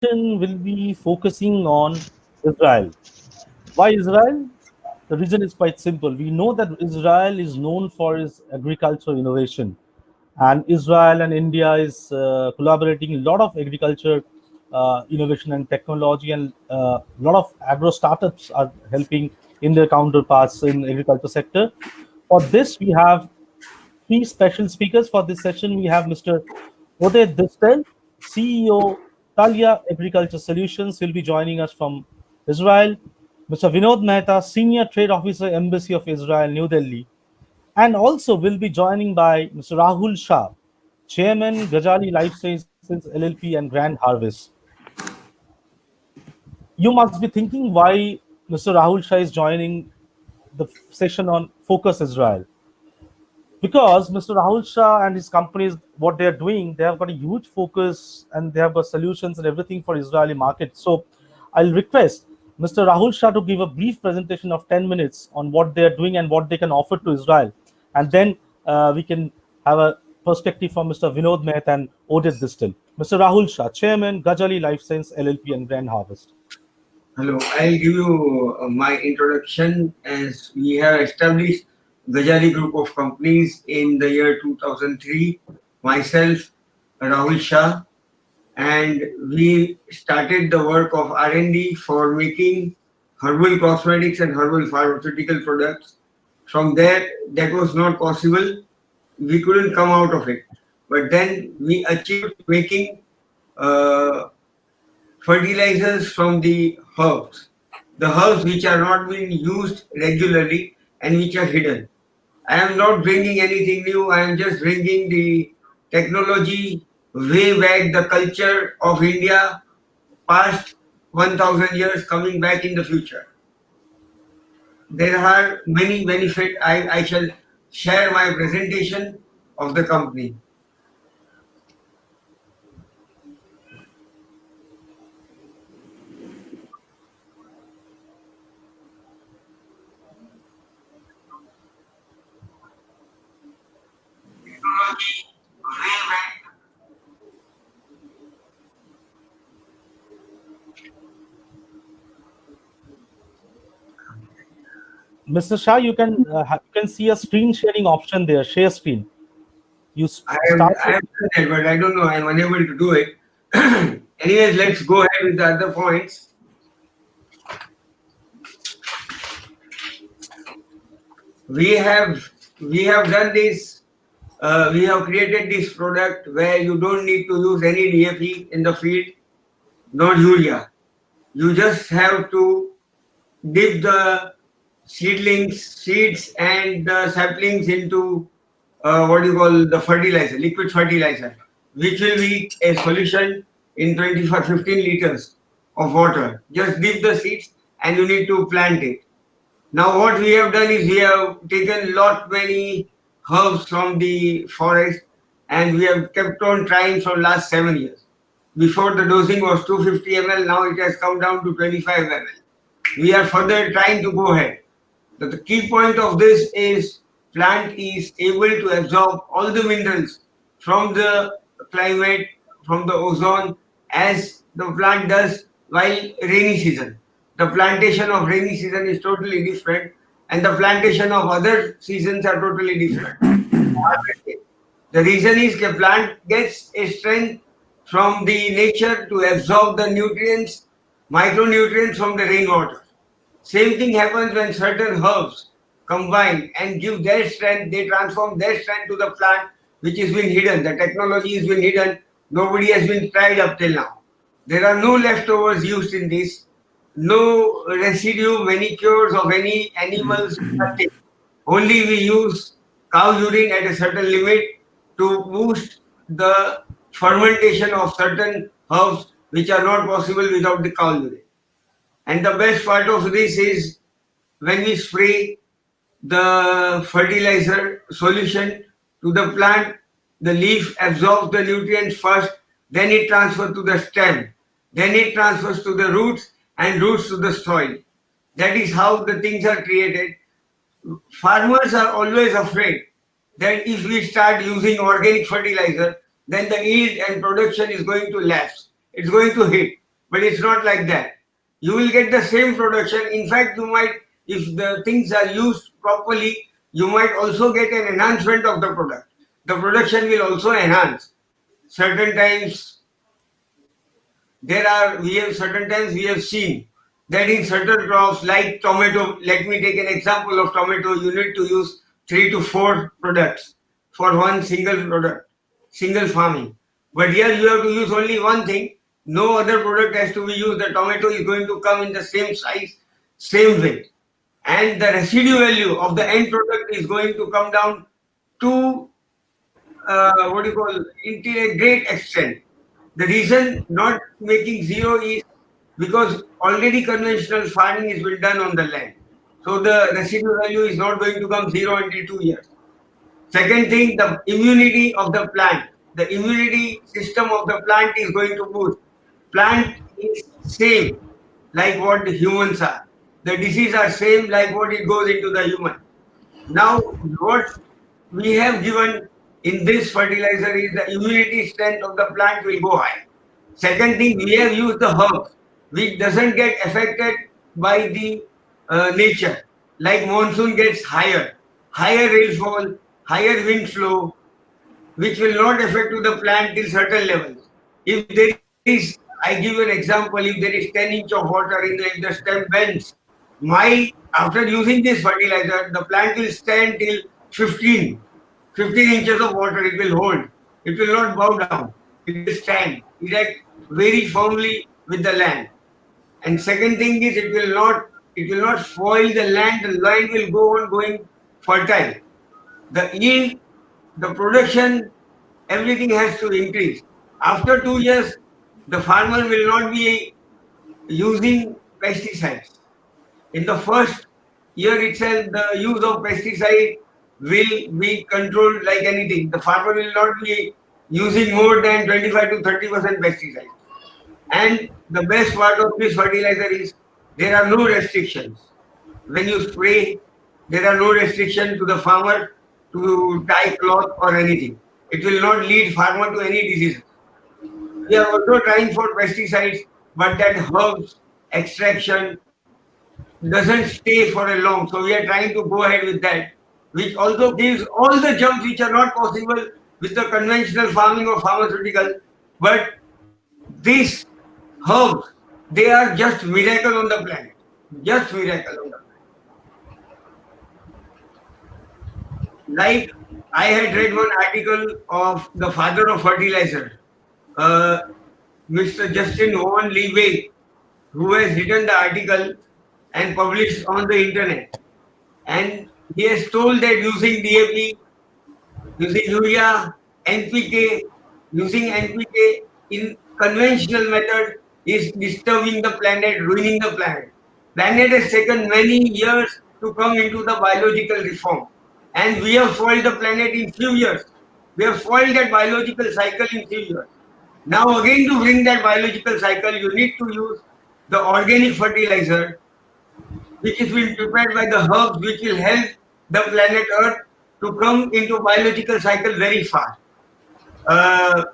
will be focusing on Israel. Why Israel? The reason is quite simple. We know that Israel is known for its agriculture innovation, and Israel and India is collaborating a lot of agriculture innovation and technology, and a lot of agro startups are helping in their counterparts in agriculture sector. For this, we have three special speakers for this session. We have Mr. Oded Distel, CEO Tal-Ya Agriculture Solutions, will be joining us from Israel. Mr. Vinod Mehta, Senior Trade Officer, Embassy of Israel, New Delhi. And also will be joining by Mr. Rahul Shah, Chairman, Gajali Lifescience LLP and Grandharvest. You must be thinking why Mr. Rahul Shah is joining the session on Focus Israel. Because Mr. Rahul Shah and his companies, what they are doing, they have got a huge focus and they have got solutions and everything for Israeli market. So I'll request Mr. Rahul Shah to give a brief presentation of 10 minutes on what they are doing and what they can offer to Israel. And then we can have a perspective from Mr. Vinod Mehta and Oded Distel. Mr. Rahul Shah, Chairman, Gajali Life Science LLP and Grand Harvest. Hello, I'll give you my introduction as we have established Gajali Group of Companies in the year 2003. Myself, Rahul Shah, and we started the work of R&D for making herbal cosmetics and herbal pharmaceutical products. From there, that was not possible. We couldn't come out of it. But then we achieved making uh, fertilizers from the herbs which are not being used regularly and which are hidden. I am not bringing anything new, I am just bringing the technology way back, the culture of India past 1000 years coming back in the future. There are many benefits. I shall share my presentation of the company. Technology way back. Mr. Shah, you can see a screen sharing option there, share screen. You start I with have done that, but I don't know. I'm unable to do it. Anyways, let's go ahead with the other points. We have we have done this. We have created this product where you don't need to use any DAP in the field, not urea. You just have to dip the seeds and the saplings into what you call the fertilizer, liquid fertilizer, which will be a solution in 15 liters of water. Just dip the seeds and you need to plant it. Now what we have done is we have taken lot many herbs from the forest and we have kept on trying for last 7 years. Before the dosing was 250 ml, now it has come down to 25 ml. We are further trying to go ahead. The key point of this is plant is able to absorb all the minerals from the climate, from the ozone as the plant does while rainy season. The plantation of rainy season is totally different and the plantation of other seasons are totally different. The reason is the plant gets a strength from the nature to absorb the nutrients, micronutrients from the rainwater. Same thing happens when certain herbs combine and give their strength, they transform their strength to the plant which has been hidden. The technology has been hidden, nobody has been tried up till now. There are no leftovers used in this, no residue manicures of any animals, nothing. Only we use cow urine at a certain limit to boost the fermentation of certain herbs which are not possible without the cow urine. And the best part of this is when we spray the fertilizer solution to the plant, the leaf absorbs the nutrients first, then it transfers to the stem, then it transfers to the roots and roots to the soil. That is how the things are created. Farmers are always afraid that if we start using organic fertilizer, then the yield and production is going to lapse. It's going to hit. but it's not like that. You will get the same production. In fact, you might, if the things are used properly, you might also get an enhancement of the product. The production will also enhance. Certain times certain times we have seen that in certain crops like tomato, let me take an example of tomato, you need to use 3 to 4 products for one single product, single farming. But here you have to use only one thing, no other product has to be used. The tomato is going to come in the same size, same weight, and the residue value of the end product is going to come down to what do you call, into a great extent. The reason not making zero is because already conventional farming is been done on the land. So the residual value is not going to come zero until 2 years. Second thing, the immunity of the plant. The immunity system of the plant is going to boost. Plant is same like what the humans are. The disease are same like what it goes into the human. Now, what we have given in this fertilizer is the immunity strength of the plant will go high. Second thing, we have used the herbs which doesn't get affected by the nature. Like monsoon gets higher rainfall, higher wind flow, which will not affect to the plant till certain levels. If there is, I give you an example, if there is 10 inch of water if the stem bends, after using this fertilizer, the plant will stand till 15 inches of water it will hold. It will not bow down. It will stand erect very firmly with the land. And second thing is it will not spoil the land. The land will go on going fertile. The yield, the production, everything has to increase. After 2 years, the farmer will not be using pesticides. In the first year itself, the use of pesticide will be controlled like anything. The farmer will not be using more than 25 to 30% pesticide. And the best part of this fertilizer is there are no restrictions. When you spray, there are no restrictions to the farmer to tie cloth or anything. It will not lead farmer to any diseases. We are also trying for pesticides, but that herbs extraction doesn't stay for a long. So we are trying to go ahead with that, which also gives all the jumps which are not possible with the conventional farming or pharmaceutical. But these herbs, they are just miracle on the planet. Just miracle on the planet. Like I had read one article of the father of fertilizer, uh, Mr. Justin Vaughan Lee, who has written the article and published on the internet. And he has told that using DAP, using urea, NPK, using NPK in conventional method is disturbing the planet, ruining the planet. Planet has taken many years to come into the biological reform. And we have spoiled the planet in few years. We have spoiled that biological cycle in few years. Now again to bring that biological cycle, you need to use the organic fertilizer which is being prepared by the herbs which will help the planet Earth to come into biological cycle very fast. Uh,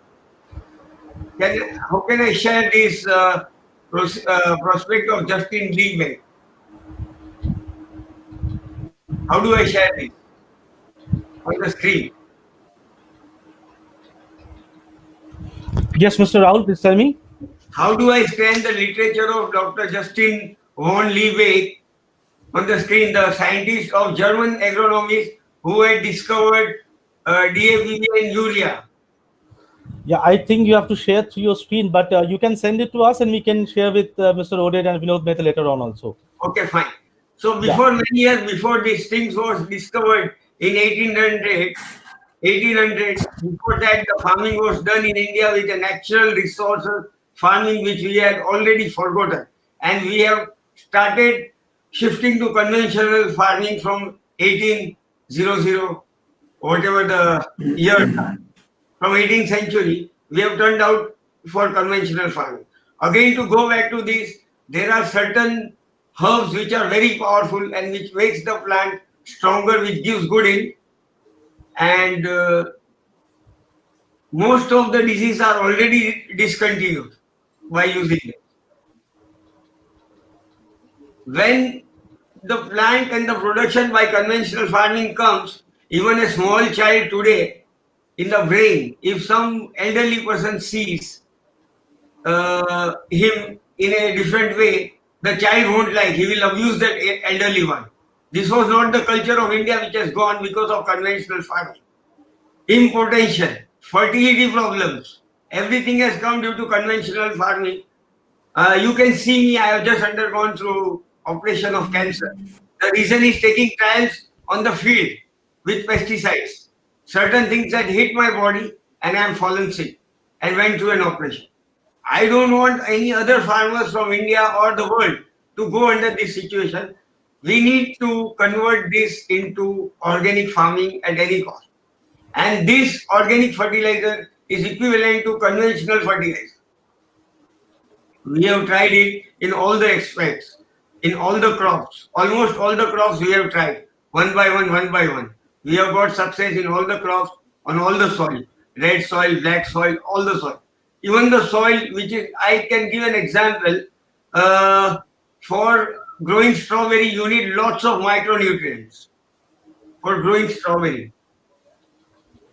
how can I share this prospect of Justin Lee? How do I share this on the screen? Yes, Mr. Rahul, please tell me. How do I scan the literature of Dr. Justin von Liebig on the screen, the scientist of German agronomist who had discovered DAP and urea? Yeah, I think you have to share through your screen, but you can send it to us and we can share with Mr. Oded and Vinod Mehta later on also. Okay, fine. So Yeah. before many years before these things was discovered in 1800, before that the farming was done in India with a natural resources farming which we had already forgotten. And we have started shifting to conventional farming from 1800, whatever the years are. From 18th century, we have turned out for conventional farming. Again, to go back to this, there are certain herbs which are very powerful and which makes the plant stronger, which gives good yield. And most of the diseases are already discontinued by using it. When the plant and the production by conventional farming comes, even a small child today in the brain, if some elderly person sees him in a different way, the child won't like, he will abuse that elderly one. This was not the culture of India which has gone because of conventional farming. Impotention, fertility problems, everything has come due to conventional farming. You can see me, I have just undergone through operation of cancer. The reason is taking trials on the field with pesticides. Certain things had hit my body and I am fallen sick and went through an operation. I don't want any other farmers from India or the world to go under this situation. We need to convert this into organic farming at any cost. And this organic fertilizer is equivalent to conventional fertilizer. We have tried it in all the aspects, in all the crops. Almost all the crops we have tried, one by one, one by one. We have got success in all the crops, on all the soil, red soil, black soil, all the soil. Even the soil, which is, I can give an example. Uh, for growing strawberry, you need lots of micronutrients for growing strawberry.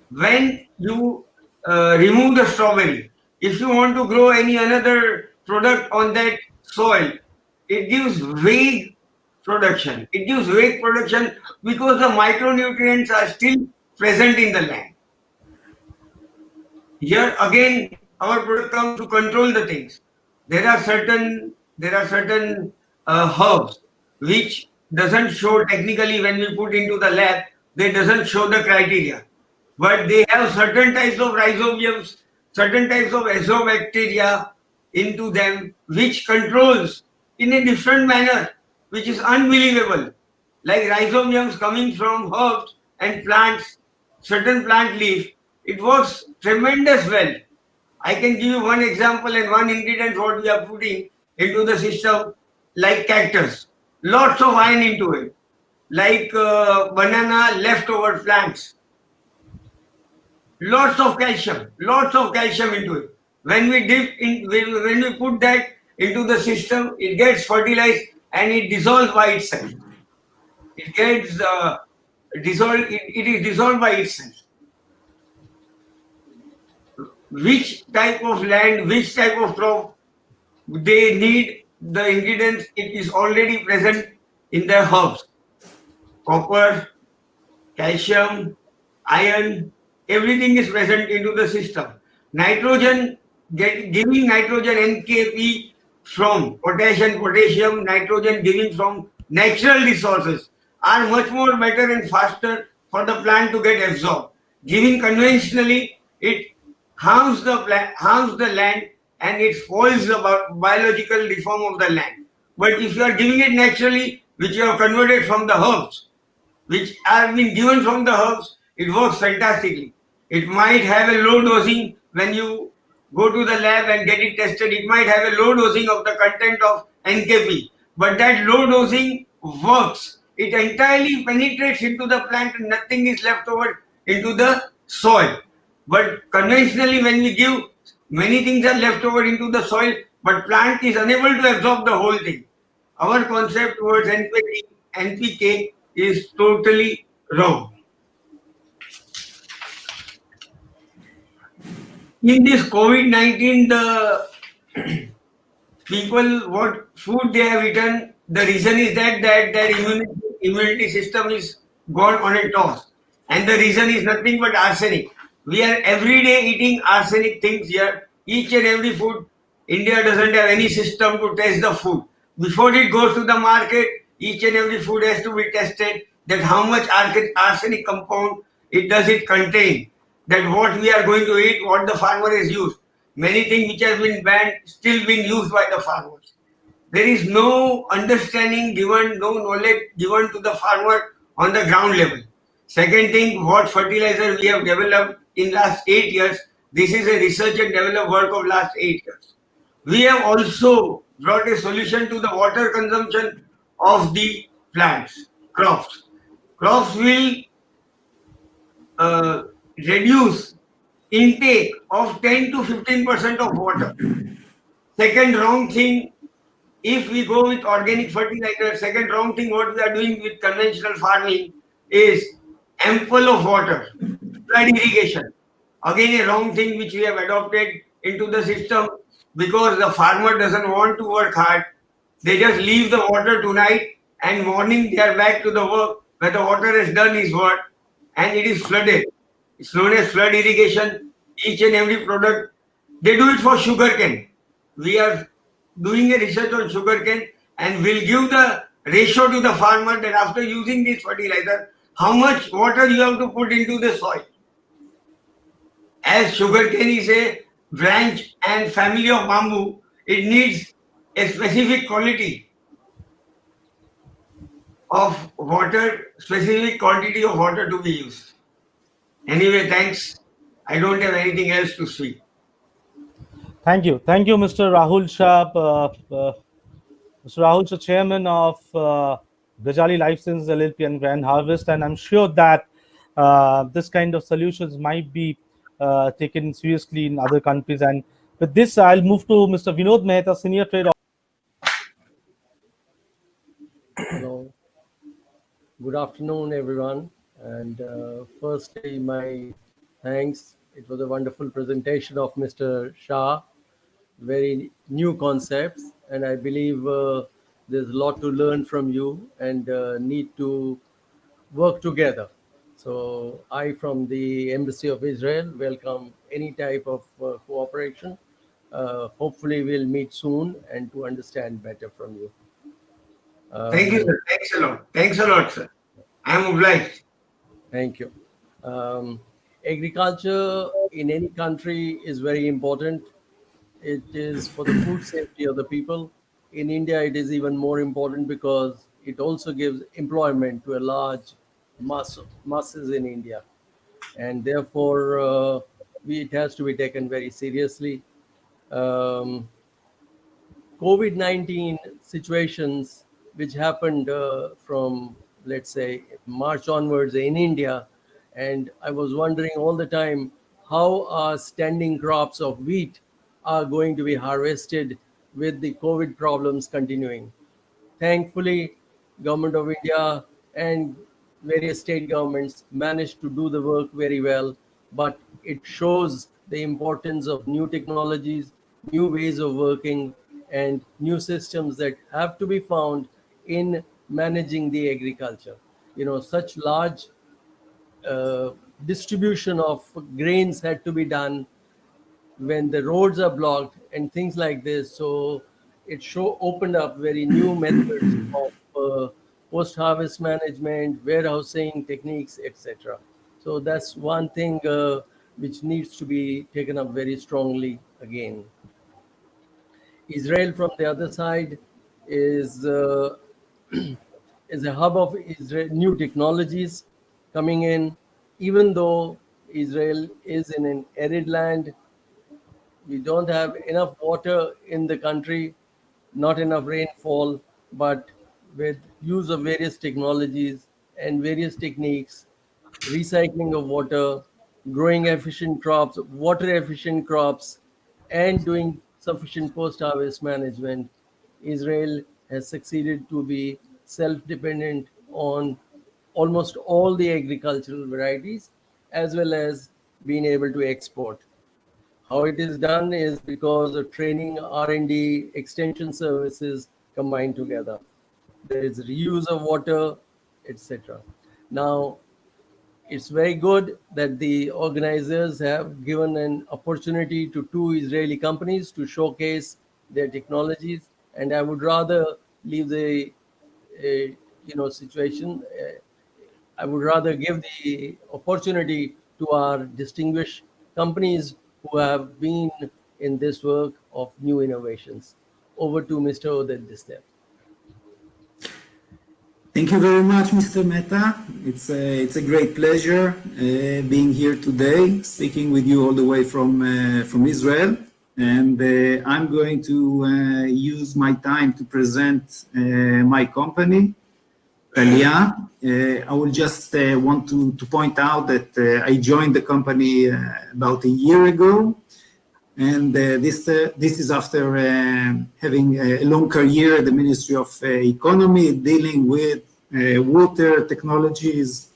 When you remove the strawberry, if you want to grow any another product on that soil, it gives vague production. It gives vague production because the micronutrients are still present in the land. Here again, our product comes to control the things. There are certain herbs which doesn't show technically when we put into the lab. They doesn't show the criteria, but they have certain types of rhizobiums, certain types of azobacteria into them, which controls in a different manner, which is unbelievable. Like rhizobiums coming from herbs and plants, certain plant leaf, it works tremendous well. I can give you one example and one ingredient what we are putting into the system, like cactus. Lots of iron into it, like banana leftover plants. Lots of calcium into it. When we dip in, when we put that into the system, it gets fertilized and it dissolves by itself. It gets dissolved. It is dissolved by itself. Which type of land, which type of crop they need the ingredients, it is already present in their herbs. Copper, calcium, iron, everything is present into the system. Nitrogen, giving nitrogen NKP from potassium, nitrogen giving from natural resources are much more better and faster for the plant to get absorbed. Giving conventionally, it harms the land and it spoils the biological reform of the land. But if you are giving it naturally, which you have converted from the herbs, which have been given from the herbs, it works fantastically. It might have a low dosing when you go to the lab and get it tested. It might have a low dosing of the content of NKP, but that low dosing works. It entirely penetrates into the plant and nothing is left over into the soil. But conventionally, when we give, many things are left over into the soil, but plant is unable to absorb the whole thing. Our concept towards NPK is totally wrong. In this COVID-19, the people, what food they have eaten, the reason is that their immunity system is gone on a toss. And the reason is nothing but arsenic. We are every day eating arsenic things here. Each and every food, India doesn't have any system to test the food. Before it goes to the market, each and every food has to be tested, that how much arsenic compound it contain, that what we are going to eat, what the farmer has used. Many things which have been banned still being used by the farmers. There is no understanding given, no knowledge given to the farmer on the ground level. Second thing, what fertilizer we have developed in last 8 years, this is a research and development work of last 8 years. We have also brought a solution to the water consumption of the plants, crops. Crops will uh, reduce intake of 10 to 15% of water. Second wrong thing, If we go with organic fertilizer, second wrong thing what we are doing with conventional farming is ample of water, flood irrigation. Again, a wrong thing which we have adopted into the system because the farmer doesn't want to work hard. They just leave the water tonight and morning they are back to the work where the water has done his work and it is flooded. It's known as flood irrigation. Each and every product, they do it for sugarcane. We are doing a research on sugarcane and will give the ratio to the farmer that after using this fertilizer, how much water you have to put into the soil. As sugarcane is a branch and family of bamboo, it needs a specific quality of water, specific quantity of water to be used. Anyway, thanks. I don't have anything else to speak. Thank you, Mr. Rahul Shah, Mr. Rahul Shah, chairman of Gajali Lifescience LLP and Grandharvest, and I'm sure that this kind of solutions might be taken seriously in other countries. And with this, I'll move to Mr. Vinod Mehta, senior trade. Hello, good afternoon, everyone. And firstly, my thanks. It was a wonderful presentation of Mr. Shah, very new concepts, and I believe there's a lot to learn from you and need to work together. So I, from the Embassy of Israel, welcome any type of cooperation. Hopefully, we'll meet soon and to understand better from you. Thank you, sir. Thanks a lot. Thanks a lot, sir. I'm obliged. Thank you. Agriculture in any country is very important. It is for the food safety of the people. In India, it is even more important because it also gives employment to a large masses in India, and therefore it has to be taken very seriously. Um, COVID-19 situations which happened from, let's say, March onwards in India. And I was wondering all the time how our standing crops of wheat are going to be harvested with the COVID problems continuing. Thankfully, Government of India and various state governments managed to do the work very well, but it shows the importance of new technologies, new ways of working, and new systems that have to be found in managing the agriculture. Such large distribution of grains had to be done when the roads are blocked and things like this. So it opened up very new methods of post-harvest management, warehousing techniques, etc. So that's one thing which needs to be taken up very strongly again. Israel, from the other side, is is a hub of new technologies coming in. Even though Israel is in an arid land, we don't have enough water in the country, not enough rainfall, but with use of various technologies and various techniques, recycling of water, growing efficient crops, water efficient crops, and doing sufficient post-harvest management, Israel has succeeded to be self-dependent on almost all the agricultural varieties, as well as being able to export. How it is done is because of training, R&D, extension services combined together. There is reuse of water, etc. Now, it's very good that the organizers have given an opportunity to two Israeli companies to showcase their technologies, and I would rather leave the situation. I would rather give the opportunity to our distinguished companies who have been in this work of new innovations. Over to Mr. Oded Distel. Thank you very much, Mr. Mehta. It's a great pleasure being here today, speaking with you all the way from Israel. And I'm going to use my time to present my company, Tal-Ya. I will just want to point out that I joined the company about a year ago. And this is after having a long career at the Ministry of Economy, dealing with water technologies,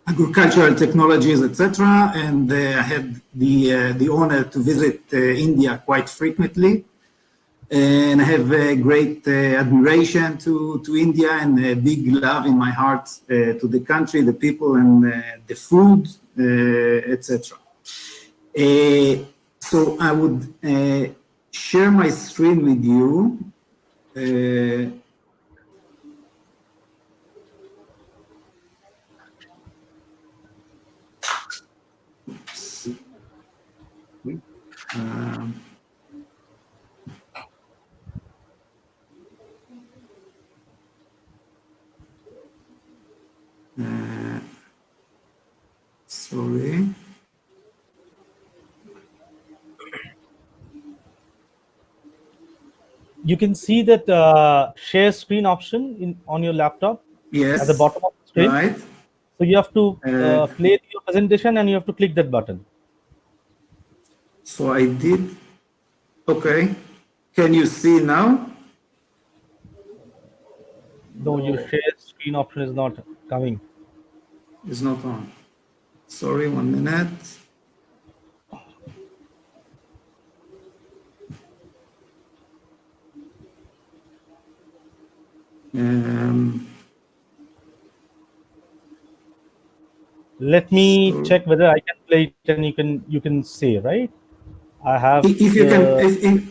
agricultural technologies, etc. And I had the honor to visit India quite frequently. And I have a great admiration to India and a big love in my heart to the country, the people, and the food, etc. So I would share my screen with you. Sorry. You can see that share screen option on your laptop Yes. at the bottom of the screen. Right. So you have to play your presentation and you have to click that button. So I did. Okay. Can you see now? No, your share screen option is not coming. It's not on. Sorry, 1 minute. Let me check whether I can play it and you can say, right? I have. If you can,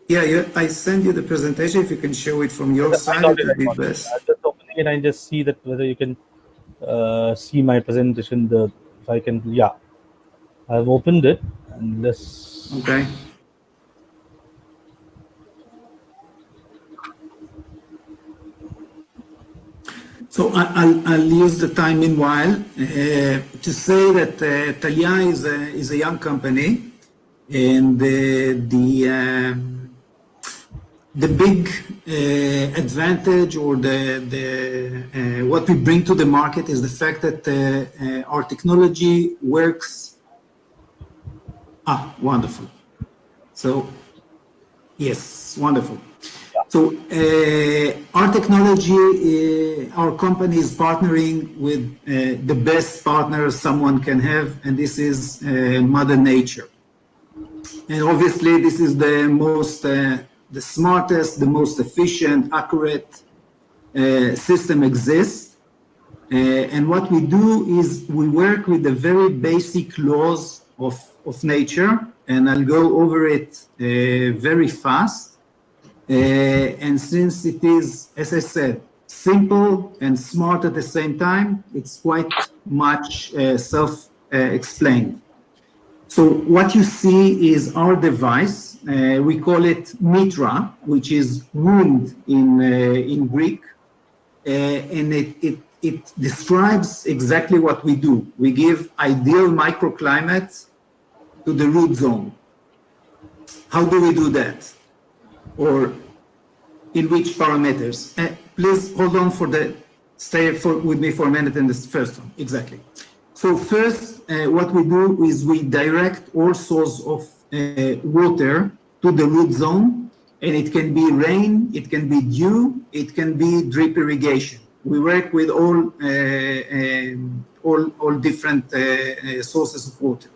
yeah, I send you the presentation. If you can show it from your side, it would be best. I'm just opening it and just see that whether you can see my presentation. If I can, yeah, I've opened it and let's. Okay. So I'll use the time meanwhile to say that Tal-Ya is a young company, and the big advantage or the what we bring to the market is the fact that our technology works. Wonderful. So yes, wonderful. So our technology, our company is partnering with the best partner someone can have, and this is Mother Nature. And obviously, this is the most, the smartest, the most efficient, accurate system exists. And what we do is we work with the very basic laws of nature, and I'll go over it very fast. And since it is, as I said, simple and smart at the same time, it's quite much self-explained. So what you see is our device. We call it mitra, which is wound in Greek, and it describes exactly what we do. We give ideal microclimates to the root zone. How do we do that? Or in which parameters? Please hold on stay with me for a minute in this first one. Exactly. So first, what we do is we direct all source of water to the root zone, and it can be rain, it can be dew, it can be drip irrigation. We work with all different sources of water.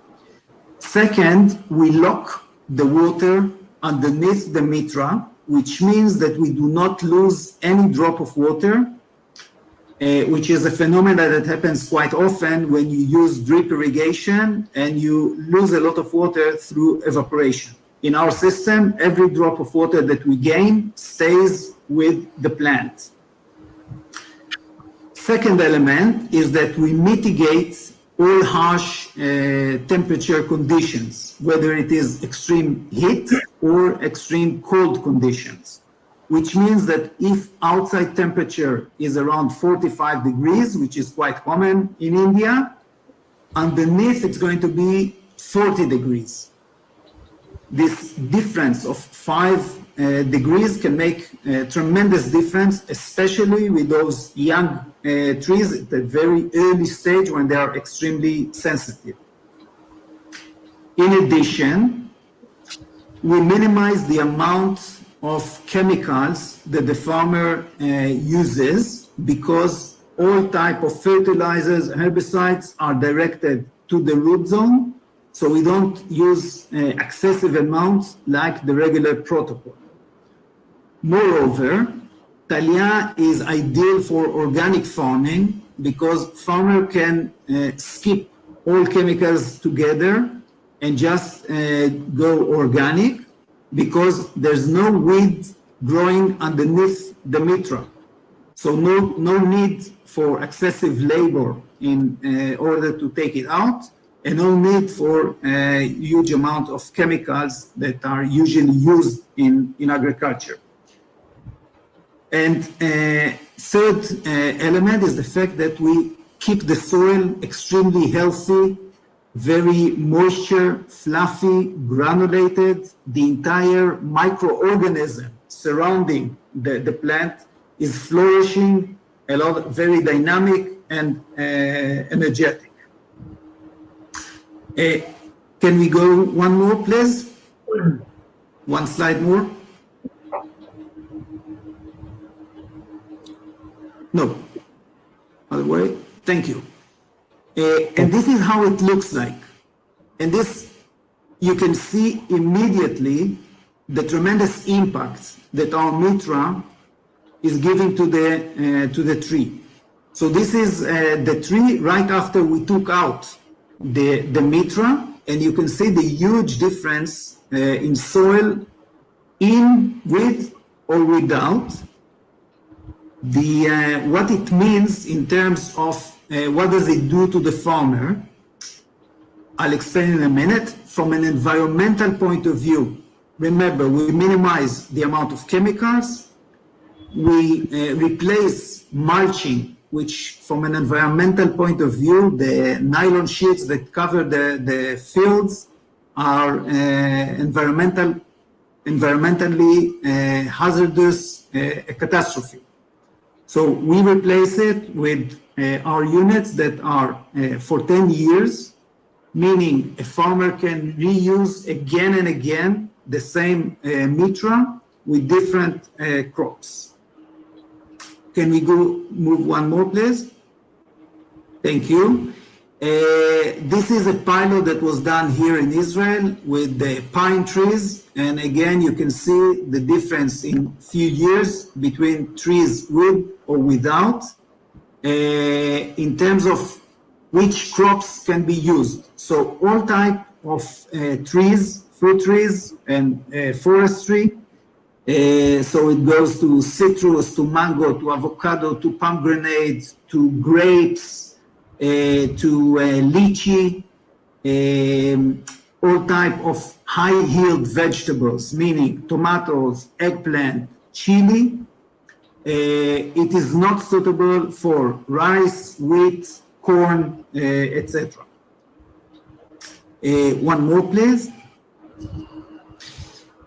Second, we lock the water underneath the mitra, which means that we do not lose any drop of water, which is a phenomenon that happens quite often when you use drip irrigation and you lose a lot of water through evaporation. In our system, every drop of water that we gain stays with the plant. Second element is that we mitigate all harsh temperature conditions, whether it is extreme heat or extreme cold conditions, which means that if outside temperature is around 45 degrees, which is quite common in India, underneath it's going to be 40 degrees. This difference of 5 degrees can make a tremendous difference, especially with those young trees at the very early stage when they are extremely sensitive. In addition, we minimize the amount of chemicals that the farmer uses, because all type of fertilizers, herbicides are directed to the root zone, so we don't use excessive amounts like the regular protocol. Moreover, Tal-Ya is ideal for organic farming because farmer can skip all chemicals together and just go organic, because there's no weed growing underneath the mitra. So no need for excessive labor in order to take it out, and no need for a huge amount of chemicals that are usually used in agriculture. And third element is the fact that we keep the soil extremely healthy, very moisture, fluffy, granulated. The entire microorganism surrounding the plant is flourishing, a lot, very dynamic and energetic. Can we go one more, please? One slide more. No, other way. Thank you. And this is how it looks like. And this, you can see immediately the tremendous impact that our mitra is giving to the tree. So this is the tree right after we took out the mitra, and you can see the huge difference in soil, in with or without. What it means in terms of what does it do to the farmer, I'll explain in a minute. From an environmental point of view, remember, we minimize the amount of chemicals, we replace mulching, which from an environmental point of view, the nylon sheets that cover the fields are environmentally hazardous, a catastrophe. So we replace it with our units that are for 10 years, meaning a farmer can reuse again and again the same mitra with different crops. Can we move one more, please? Thank you. This is a pilot that was done here in Israel with the pine trees. And again, you can see the difference in few years between trees with or without, in terms of which crops can be used. So all type of trees, fruit trees and forestry. So it goes to citrus, to mango, to avocado, to pomegranate, to grapes, to lychee, all type of high yield vegetables, meaning tomatoes, eggplant, chili. It is not suitable for rice, wheat, corn, etc. One more, please.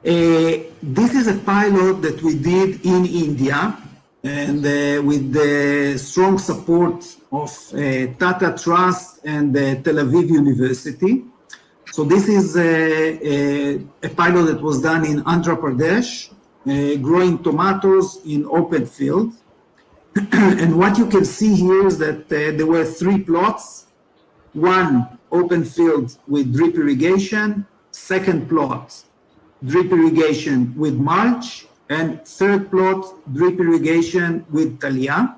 This is a pilot that we did in India, and with the strong support of Tata Trust and Tel Aviv University. So this is a pilot that was done in Andhra Pradesh, growing tomatoes in open field. And what you can see here is that there were 3 plots. One open field with drip irrigation, second plot drip irrigation with mulch, and third plot drip irrigation with Tal-Ya.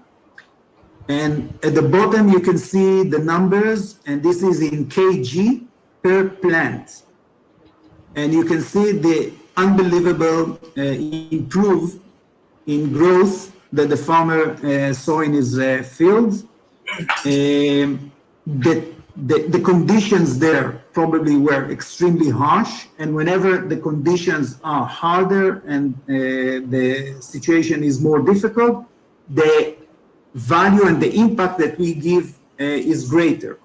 And at the bottom you can see the numbers, and this is in kg per plant. And you can see the unbelievable improve in growth that the farmer saw in his field. The conditions there probably were extremely harsh, and whenever the conditions are harder and the situation is more difficult, the value and the impact that we give is greater.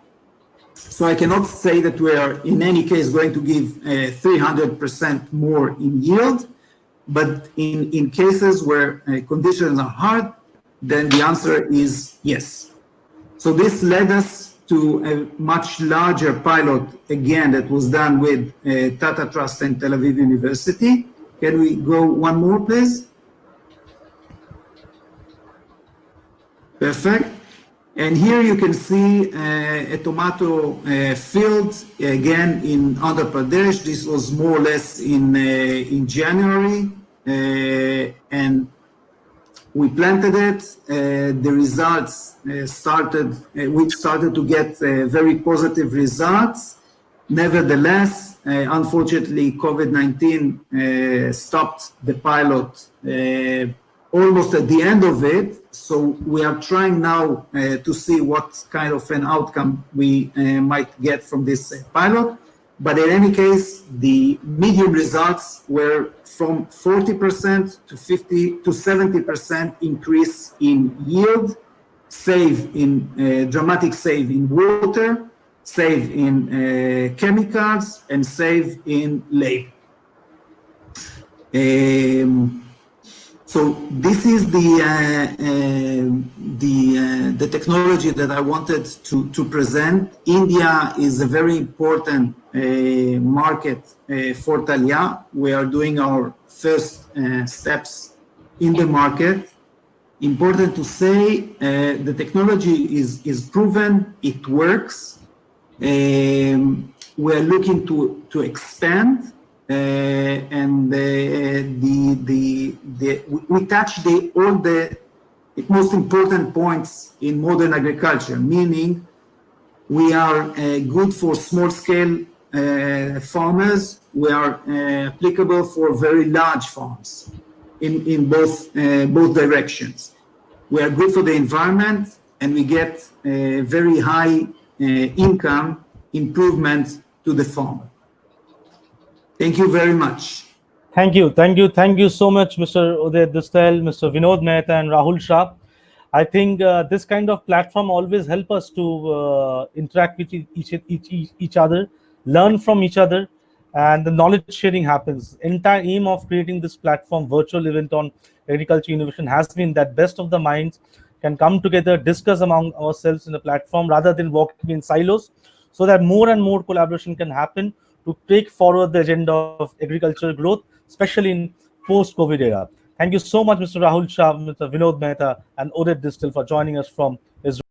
So I cannot say that we are in any case going to give 300% more in yield, but in cases where conditions are hard, then the answer is yes. So this led us to a much larger pilot, again, that was done with Tata Trust and Tel Aviv University. Can we go one more, please? Perfect. And here you can see a tomato field, again, in Andhra Pradesh. This was more or less in January. And we planted it. The results we started to get very positive results. Nevertheless, unfortunately, COVID-19 stopped the pilot almost at the end of it. So we are trying now to see what kind of an outcome we might get from this pilot. But in any case, the medium results were from 40% to 50 to 70% increase in yield, dramatic save in water, save in chemicals, and save in labor. So this is the technology that I wanted to present. India is a very important market for Tal-Ya. We are doing our first steps in the market. Important to say, the technology is proven, it works. We're looking to expand. And we touch all the most important points in modern agriculture, meaning we are good for small-scale farmers. We are applicable for very large farms in both directions. We are good for the environment, and we get very high income improvement to the farmer. Thank you very much. Thank you so much, Mr. Oded Distel, Mr. Vinod Mehta, and Rahul Shah. I think this kind of platform always help us to interact with each other, learn from each other, and the knowledge sharing happens. Entire aim of creating this platform, virtual event on agriculture innovation, has been that best of the minds can come together, discuss among ourselves in the platform rather than walking in silos, so that more and more collaboration can happen to take forward the agenda of agricultural growth, especially in post-COVID era. Thank you so much, Mr. Rahul Shah, Mr. Vinod Mehta, and Oded Distel for joining us from Israel.